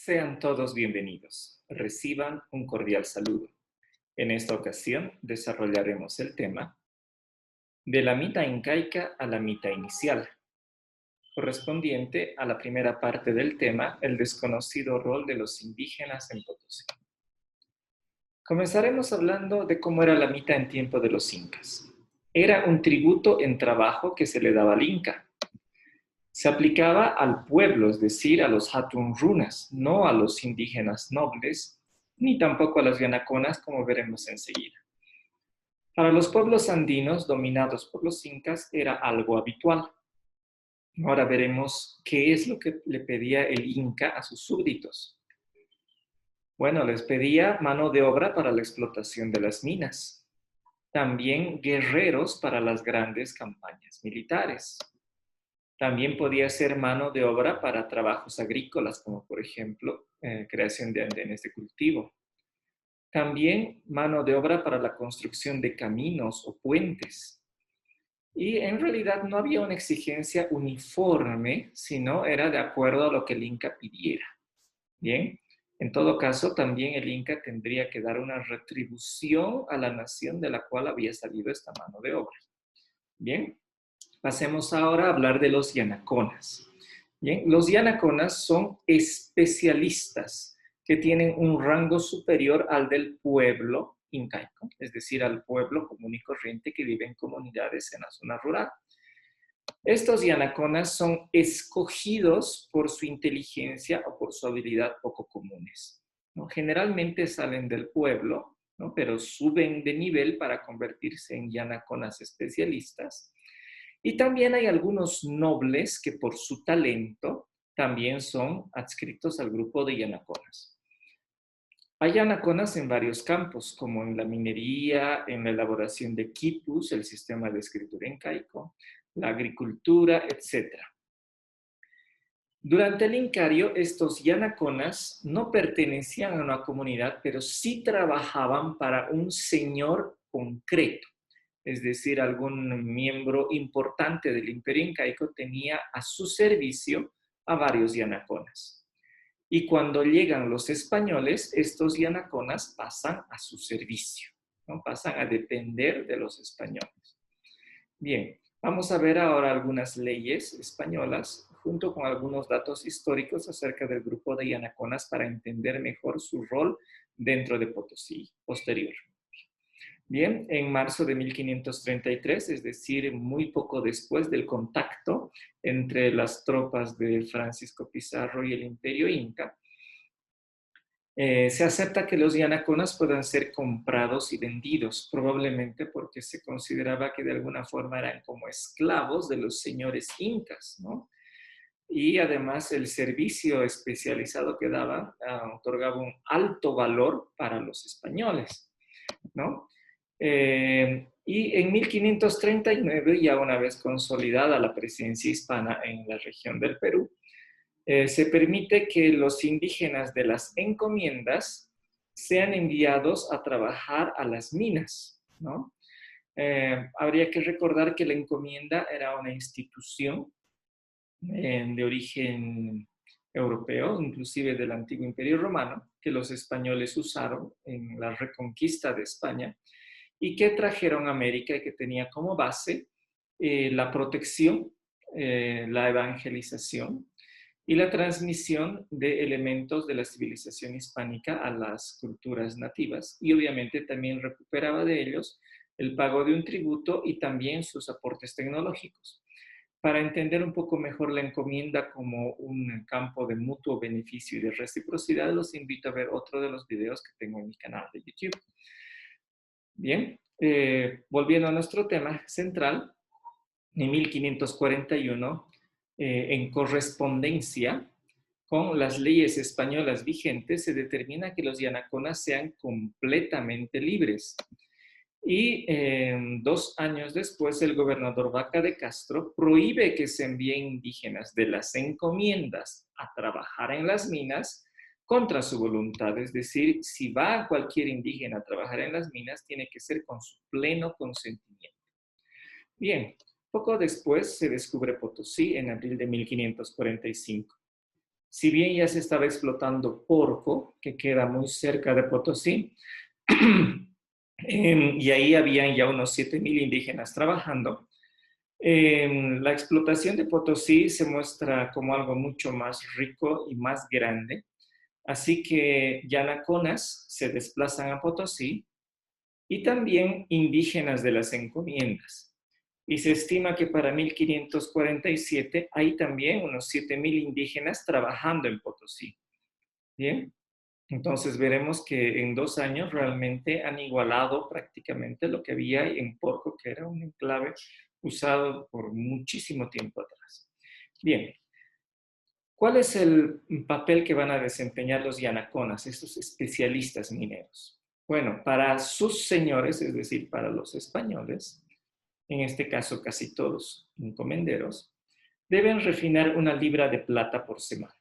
Sean todos bienvenidos. Reciban un cordial saludo. En esta ocasión desarrollaremos el tema de la mita incaica a la mita inicial, correspondiente a la primera parte del tema, el desconocido rol de los indígenas en Potosí. Comenzaremos hablando de cómo era la mita en tiempo de los incas. Era un tributo en trabajo que se le daba al inca. Se aplicaba al pueblo, es decir, a los hatun runas, no a los indígenas nobles, ni tampoco a las yanaconas, como veremos enseguida. Para los pueblos andinos dominados por los incas era algo habitual. Ahora veremos qué es lo que le pedía el inca a sus súbditos. Bueno, les pedía mano de obra para la explotación de las minas. También guerreros para las grandes campañas militares. También podía ser mano de obra para trabajos agrícolas, como por ejemplo, creación de andenes de cultivo. También mano de obra para la construcción de caminos o puentes. Y en realidad no había una exigencia uniforme, sino era de acuerdo a lo que el Inca pidiera. Bien, en todo caso, también el Inca tendría que dar una retribución a la nación de la cual había salido esta mano de obra. Bien. Pasemos ahora a hablar de los yanaconas. Bien, los yanaconas son especialistas que tienen un rango superior al del pueblo incaico, es decir, al pueblo común y corriente que vive en comunidades en la zona rural. Estos yanaconas son escogidos por su inteligencia o por su habilidad poco comunes, ¿no? Generalmente salen del pueblo, ¿no? Pero suben de nivel para convertirse en yanaconas especialistas. Y también hay algunos nobles que por su talento también son adscritos al grupo de yanaconas. Hay yanaconas en varios campos, como en la minería, en la elaboración de quipus, el sistema de escritura incaico, la agricultura, etc. Durante el Incario, estos yanaconas no pertenecían a una comunidad, pero sí trabajaban para un señor concreto. Es decir, algún miembro importante del Imperio Incaico tenía a su servicio a varios yanaconas. Y cuando llegan los españoles, estos yanaconas pasan a su servicio, ¿no? Pasan a depender de los españoles. Bien, vamos a ver ahora algunas leyes españolas junto con algunos datos históricos acerca del grupo de yanaconas para entender mejor su rol dentro de Potosí posterior. Bien, en marzo de 1533, es decir, muy poco después del contacto entre las tropas de Francisco Pizarro y el Imperio Inca, se acepta que los yanaconas puedan ser comprados y vendidos, probablemente porque se consideraba que de alguna forma eran como esclavos de los señores incas, ¿no? Y además el servicio especializado que daban otorgaba un alto valor para los españoles, ¿no? Y en 1539, ya una vez consolidada la presencia hispana en la región del Perú, se permite que los indígenas de las encomiendas sean enviados a trabajar a las minas, ¿no? Habría que recordar que la encomienda era una institución de origen europeo, inclusive del antiguo Imperio Romano, que los españoles usaron en la reconquista de España y que trajeron a América y que tenía como base la protección, la evangelización y la transmisión de elementos de la civilización hispánica a las culturas nativas, y obviamente también recuperaba de ellos el pago de un tributo y también sus aportes tecnológicos. Para entender un poco mejor la encomienda como un campo de mutuo beneficio y de reciprocidad, los invito a ver otro de los videos que tengo en mi canal de YouTube. Bien, volviendo a nuestro tema central, en 1541, en correspondencia con las leyes españolas vigentes, se determina que los yanaconas sean completamente libres. Y 2 años después, el gobernador Vaca de Castro prohíbe que se envíen indígenas de las encomiendas a trabajar en las minas contra su voluntad. Es decir, si va cualquier indígena a trabajar en las minas, tiene que ser con su pleno consentimiento. Bien, poco después se descubre Potosí en abril de 1545. Si bien ya se estaba explotando Porco, que queda muy cerca de Potosí, y ahí habían ya unos 7.000 indígenas trabajando, la explotación de Potosí se muestra como algo mucho más rico y más grande. Así que yanaconas se desplazan a Potosí y también indígenas de las encomiendas. Y se estima que para 1547 hay también unos 7.000 indígenas trabajando en Potosí. Bien, entonces veremos que en 2 años realmente han igualado prácticamente lo que había en Porco, que era un enclave usado por muchísimo tiempo atrás. Bien, ¿cuál es el papel que van a desempeñar los yanaconas, estos especialistas mineros? Bueno, para sus señores, es decir, para los españoles, en este caso casi todos encomenderos, deben refinar 1 libra de plata por semana.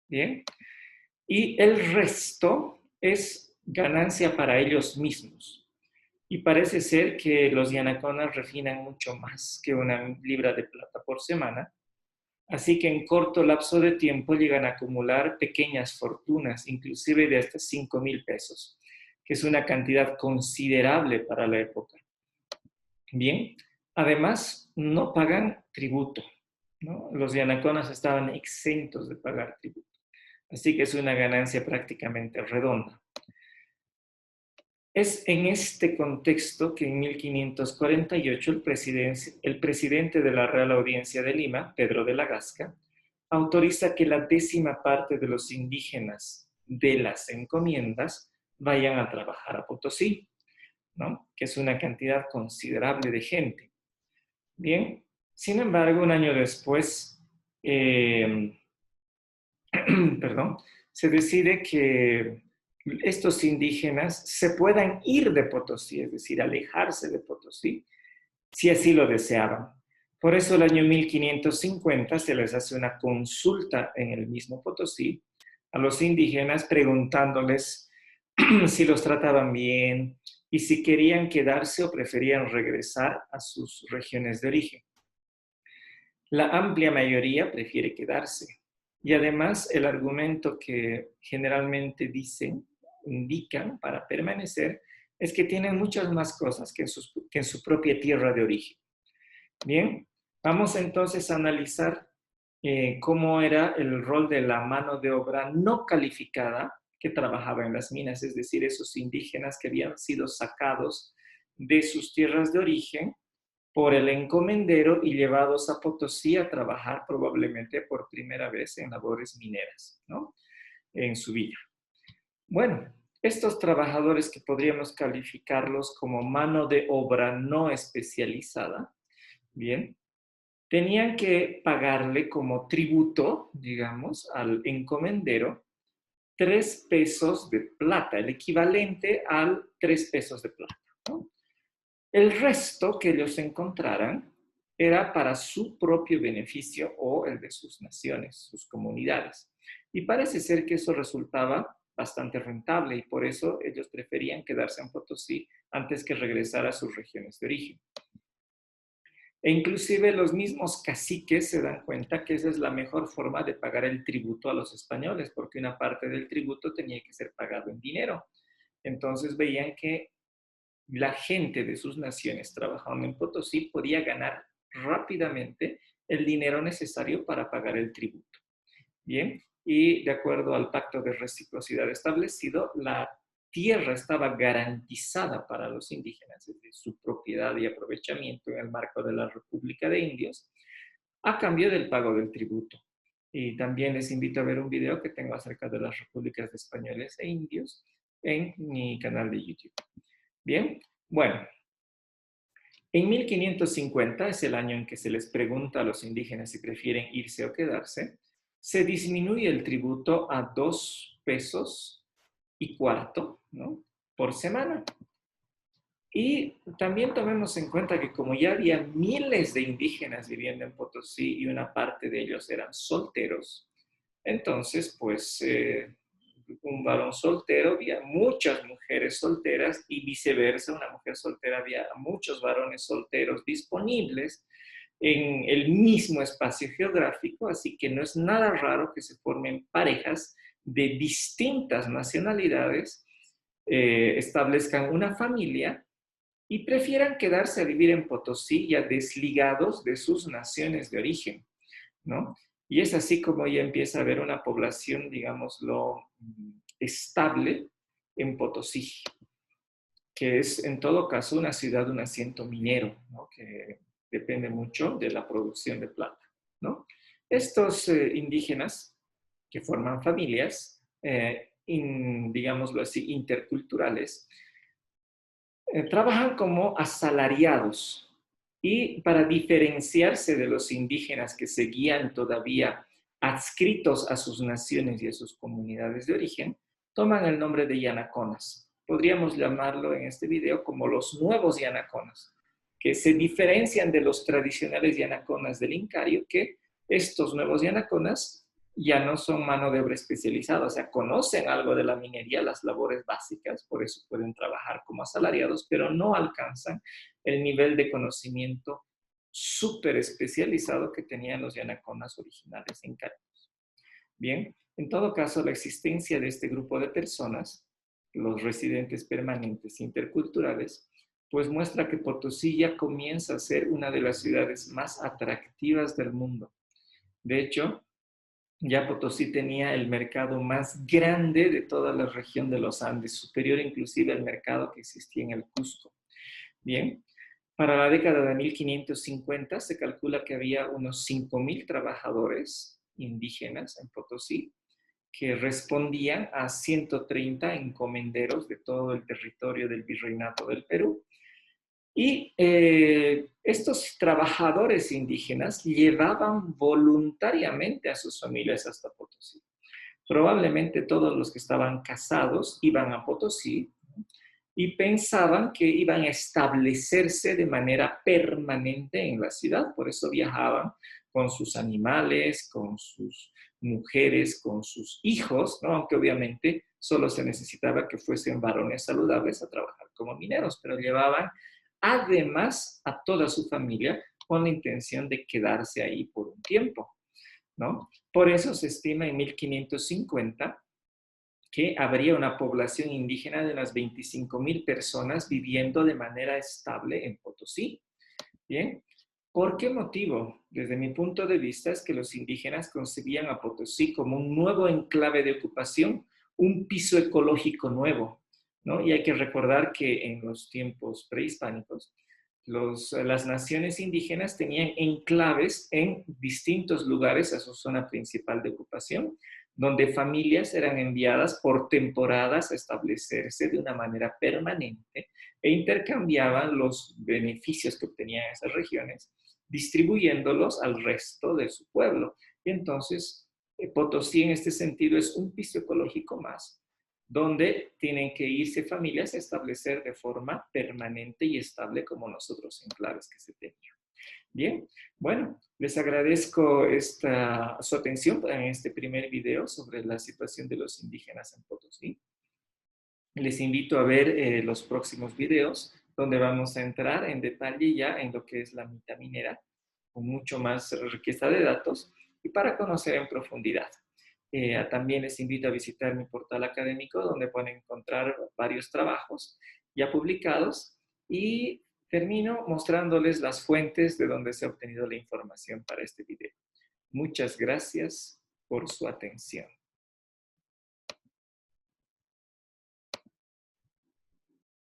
Bien, y el resto es ganancia para ellos mismos. Y parece ser que los yanaconas refinan mucho más que 1 libra de plata por semana. Así que en corto lapso de tiempo llegan a acumular pequeñas fortunas, inclusive de hasta 5,000 pesos, que es una cantidad considerable para la época. Bien, además no pagan tributo, ¿no? Los yanaconas estaban exentos de pagar tributo. Así que es una ganancia prácticamente redonda. Es en este contexto que en 1548 el presidente de la Real Audiencia de Lima, Pedro de la Gasca, autoriza que la 10ª parte de los indígenas de las encomiendas vayan a trabajar a Potosí, ¿no? Que es una cantidad considerable de gente. Bien, sin embargo, 1 año después, perdón, se decide que estos indígenas se puedan ir de Potosí, es decir, alejarse de Potosí, si así lo deseaban. Por eso el año 1550 se les hace una consulta en el mismo Potosí a los indígenas preguntándoles si los trataban bien y si querían quedarse o preferían regresar a sus regiones de origen. La amplia mayoría prefiere quedarse. Y además el argumento que generalmente indican para permanecer, es que tienen muchas más cosas que en su propia tierra de origen. Bien, vamos entonces a analizar cómo era el rol de la mano de obra no calificada que trabajaba en las minas, es decir, esos indígenas que habían sido sacados de sus tierras de origen por el encomendero y llevados a Potosí a trabajar probablemente por primera vez en labores mineras, ¿no? En su vida. Bueno, estos trabajadores que podríamos calificarlos como mano de obra no especializada, bien, tenían que pagarle como tributo, digamos, al encomendero 3 pesos de plata, el equivalente al 3 pesos de plata, ¿no? El resto que ellos encontraran era para su propio beneficio o el de sus naciones, sus comunidades. Y parece ser que eso resultaba bastante rentable y por eso ellos preferían quedarse en Potosí antes que regresar a sus regiones de origen. E inclusive los mismos caciques se dan cuenta que esa es la mejor forma de pagar el tributo a los españoles, porque una parte del tributo tenía que ser pagado en dinero. Entonces veían que la gente de sus naciones trabajando en Potosí podía ganar rápidamente el dinero necesario para pagar el tributo. Bien, y de acuerdo al pacto de reciprocidad establecido, la tierra estaba garantizada para los indígenas, es decir, su propiedad y aprovechamiento en el marco de la República de Indios, a cambio del pago del tributo. Y también les invito a ver un video que tengo acerca de las repúblicas de españoles e indios en mi canal de YouTube. Bien, bueno, en 1550 es el año en que se les pregunta a los indígenas si prefieren irse o quedarse. Se disminuye el tributo a 2 pesos y cuarto, ¿no? Por semana. Y también tomemos en cuenta que como ya había miles de indígenas viviendo en Potosí y una parte de ellos eran solteros, entonces pues un varón soltero había muchas mujeres solteras y viceversa, una mujer soltera había muchos varones solteros disponibles en el mismo espacio geográfico, así que no es nada raro que se formen parejas de distintas nacionalidades, establezcan una familia y prefieran quedarse a vivir en Potosí ya desligados de sus naciones de origen, ¿no? Y es así como ya empieza a haber una población, digámoslo, estable en Potosí, que es en todo caso una ciudad, un asiento minero, ¿no? Que depende mucho de la producción de plata, ¿no? Estos indígenas que forman familias, digámoslo así, interculturales, trabajan como asalariados y para diferenciarse de los indígenas que seguían todavía adscritos a sus naciones y a sus comunidades de origen, toman el nombre de yanaconas. Podríamos llamarlo en este video como los nuevos yanaconas, que se diferencian de los tradicionales yanaconas del Incario, que estos nuevos yanaconas ya no son mano de obra especializada, o sea, conocen algo de la minería, las labores básicas, por eso pueden trabajar como asalariados, pero no alcanzan el nivel de conocimiento súper especializado que tenían los yanaconas originales incaios. Bien, en todo caso, la existencia de este grupo de personas, los residentes permanentes interculturales, pues muestra que Potosí ya comienza a ser una de las ciudades más atractivas del mundo. De hecho, ya Potosí tenía el mercado más grande de toda la región de los Andes, superior inclusive al mercado que existía en el Cusco. Bien, para la década de 1550 se calcula que había unos 5.000 trabajadores indígenas en Potosí que respondían a 130 encomenderos de todo el territorio del Virreinato del Perú. Y estos trabajadores indígenas llevaban voluntariamente a sus familias hasta Potosí. Probablemente todos los que estaban casados iban a Potosí y pensaban que iban a establecerse de manera permanente en la ciudad. Por eso viajaban con sus animales, con sus mujeres, con sus hijos, ¿no? Aunque obviamente solo se necesitaba que fuesen varones saludables a trabajar como mineros, pero llevaban además a toda su familia con la intención de quedarse ahí por un tiempo, ¿no? Por eso se estima en 1550 que habría una población indígena de unas 25.000 personas viviendo de manera estable en Potosí. Bien, ¿por qué motivo? Desde mi punto de vista es que los indígenas concebían a Potosí como un nuevo enclave de ocupación, un piso ecológico nuevo, ¿no? Y hay que recordar que en los tiempos prehispánicos, las naciones indígenas tenían enclaves en distintos lugares a su zona principal de ocupación, donde familias eran enviadas por temporadas a establecerse de una manera permanente e intercambiaban los beneficios que obtenían esas regiones, distribuyéndolos al resto de su pueblo. Y entonces, Potosí en este sentido es un piso ecológico más, donde tienen que irse familias a establecer de forma permanente y estable como nosotros enclaves que se tenían. Bien, bueno, les agradezco su atención en este primer video sobre la situación de los indígenas en Potosí. Les invito a ver los próximos videos donde vamos a entrar en detalle ya en lo que es la mita minera, con mucho más riqueza de datos y para conocer en profundidad. También les invito a visitar mi portal académico donde pueden encontrar varios trabajos ya publicados y termino mostrándoles las fuentes de donde se ha obtenido la información para este video. Muchas gracias por su atención.